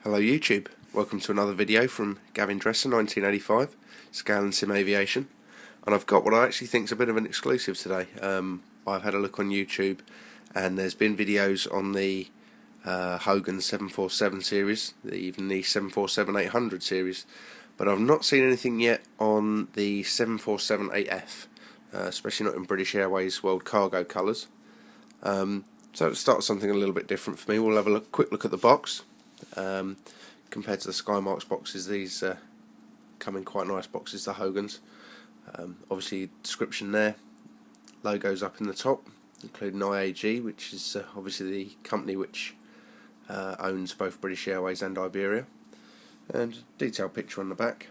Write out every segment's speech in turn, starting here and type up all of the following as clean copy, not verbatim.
Hello YouTube, welcome to another video from Gavin Dresser 1985, Scale and Sim Aviation, and I've got what I actually think is a bit of an exclusive today. I've had a look on YouTube and there's been videos on the Hogan 747 series, even the 747-800 series, but I've not seen anything yet on the 747-8F, especially not in British Airways World Cargo colours. So to start something a little bit different for me, we'll have a quick look at the box. Compared to the Skymarks boxes, these come in quite nice boxes, the Hogans. Obviously description there, logos up in the top, including IAG, which is obviously the company which owns both British Airways and Iberia, and a detailed picture on the back.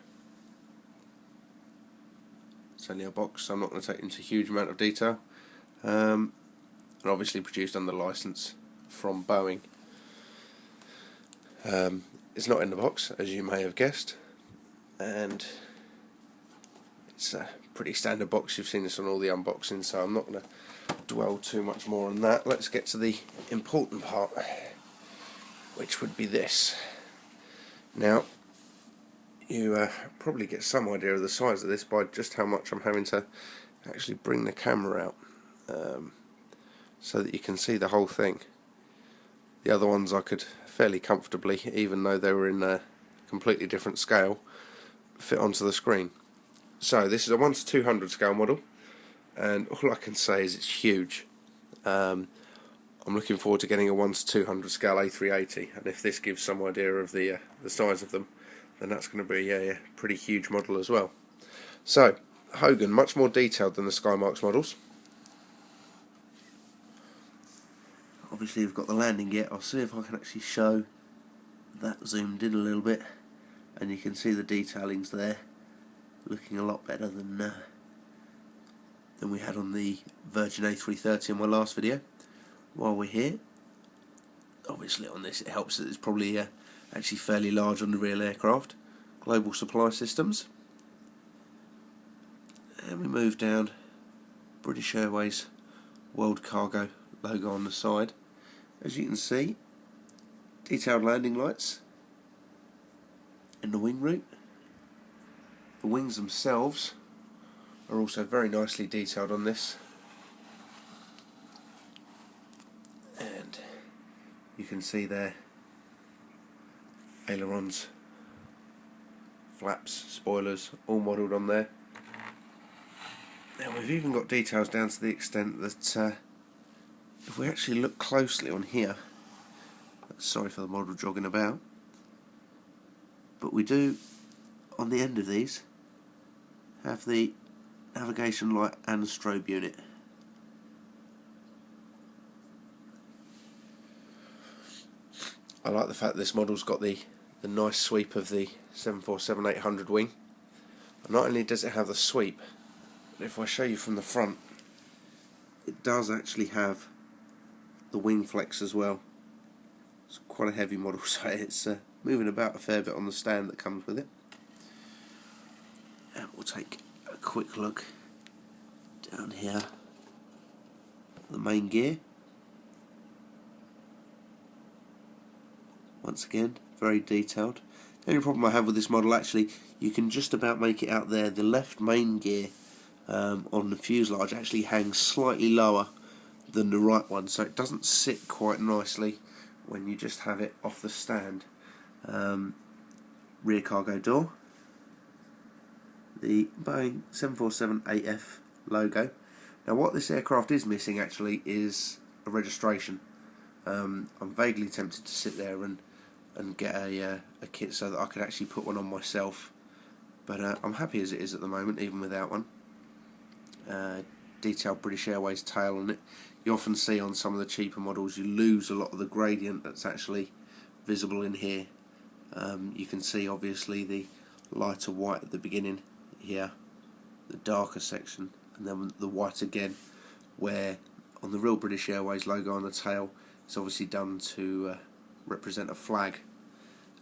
It's only a box, so I'm not going to take into a huge amount of detail, and obviously produced under licence from Boeing. It's not in the box, as you may have guessed, and it's a pretty standard box. You've seen this on all the unboxings, so I'm not going to dwell too much more on that. Let's get to the important part, which would be this. Now, you probably get some idea of the size of this by just how much I'm having to actually bring the camera out, so that you can see the whole thing. The other ones I could fairly comfortably, even though they were in a completely different scale, fit onto the screen. So this is a 1:200 scale model, and all I can say is it's huge. I'm looking forward to getting a 1:200 scale A380, and if this gives some idea of the size of them, then that's going to be a pretty huge model as well. So Hogan, much more detailed than the Skymarks models. Obviously we've got the landing gear. I'll see if I can actually show that zoomed in a little bit, and you can see the detailings there looking a lot better than we had on the Virgin A330 in my last video. While we're here, obviously on this it helps that it's probably actually fairly large on the real aircraft. Global supply systems, and we move down, British Airways World Cargo logo on the side. As you can see, detailed landing lights in the wing root. The wings themselves are also very nicely detailed on this, and you can see there ailerons, flaps, spoilers, all modelled on there. Now we've even got details down to the extent that if we actually look closely on here, sorry for the model jogging about, but we do, on the end of these, have the navigation light and strobe unit. I like the fact that this model's got the nice sweep of the 747-800 wing. And not only does it have the sweep, but if I show you from the front, it does actually have the wing flex as well. It's quite a heavy model, so it's moving about a fair bit on the stand that comes with it. And we'll take a quick look down here at the main gear. Once again, very detailed. The only problem I have with this model, actually, you can just about make it out there. The left main gear on the fuselage actually hangs slightly lower than the right one, so it doesn't sit quite nicely when you just have it off the stand. Rear cargo door, the Boeing 747-8F logo. Now what this aircraft is missing actually is a registration. I'm vaguely tempted to sit there and get a kit so that I could actually put one on myself, but I'm happy as it is at the moment, even without one. Detailed British Airways tail on it. You often see on some of the cheaper models you lose a lot of the gradient that's actually visible in here. You can see obviously the lighter white at the beginning here, the darker section, and then the white again, where on the real British Airways logo on the tail it's obviously done to represent a flag.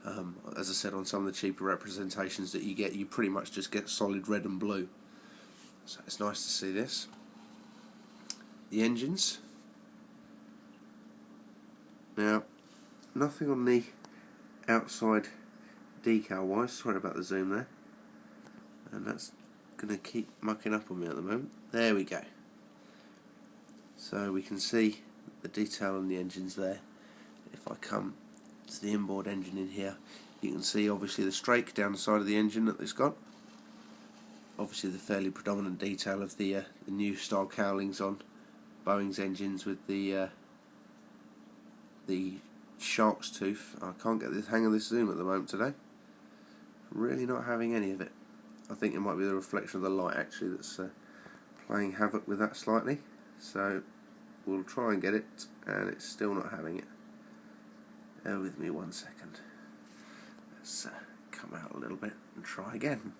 As I said, on some of the cheaper representations that you get, you pretty much just get solid red and blue. So it's nice to see this. The engines. Now, nothing on the outside decal wise, sorry about the zoom there, and that's going to keep mucking up on me at the moment. There we go. So we can see the detail on the engines there. If I come to the inboard engine in here, you can see obviously the strake down the side of the engine that it's got. Obviously the fairly predominant detail of the new style cowlings on Boeing's engines with the shark's tooth. I can't get the hang of this zoom at the moment today. Really not having any of it. I think it might be the reflection of the light actually that's playing havoc with that slightly. So we'll try and get it, and it's still not having it. Bear with me 1 second. Let's come out a little bit and try again.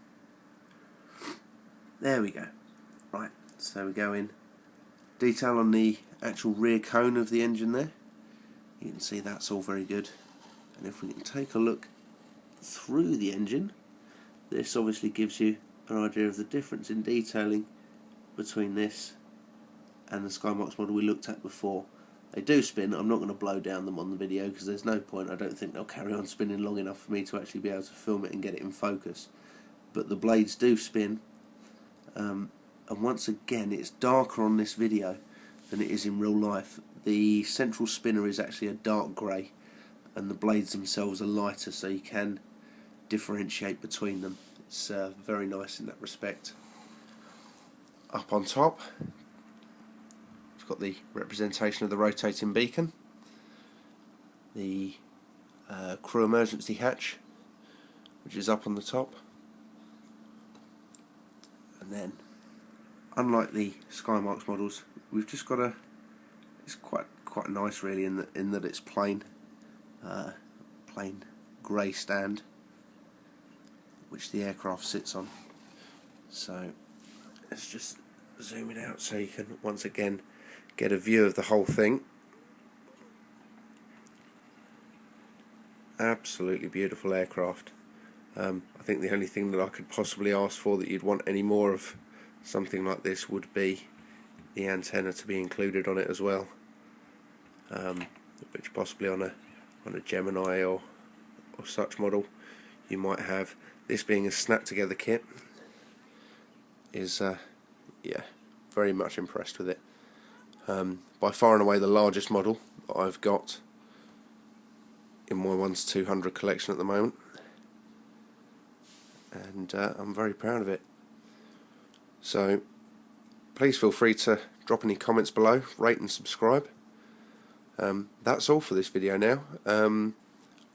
There we go. Right, so we go in. Detail on the actual rear cone of the engine there. You can see that's all very good. And if we can take a look through the engine, this obviously gives you an idea of the difference in detailing between this and the Skymarks model we looked at before. They do spin. I'm not going to blow down them on the video because there's no point. I don't think they'll carry on spinning long enough for me to actually be able to film it and get it in focus. But the blades do spin, and once again it's darker on this video than it is in real life. The central spinner is actually a dark grey and the blades themselves are lighter, so you can differentiate between them. It's very nice in that respect. Up on top we've got the representation of the rotating beacon, the crew emergency hatch which is up on the top, and then unlike the Skymarks models we've just got it's quite nice really in that it's plain grey stand which the aircraft sits on. So let's just zoom it out so you can once again get a view of the whole thing. Absolutely beautiful aircraft. I think the only thing that I could possibly ask for that you'd want any more of something like this would be the antenna to be included on it as well, which possibly on a Gemini or such model you might have. This being a snap together kit is yeah, very much impressed with it. By far and away the largest model that I've got in my 1-200 collection at the moment, and I'm very proud of it. So please feel free to drop any comments below, rate and subscribe. That's all for this video now.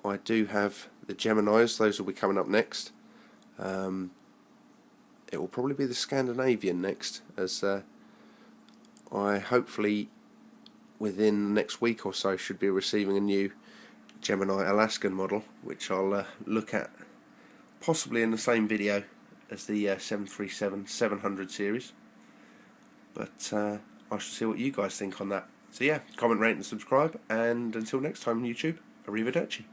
I do have the Geminis, those will be coming up next. It will probably be the Scandinavian next, as I hopefully within the next week or so should be receiving a new Gemini Alaskan model, which I'll look at possibly in the same video as the 737-700 series. But I shall see what you guys think on that. So yeah, comment, rate and subscribe, and until next time YouTube, arrivederci.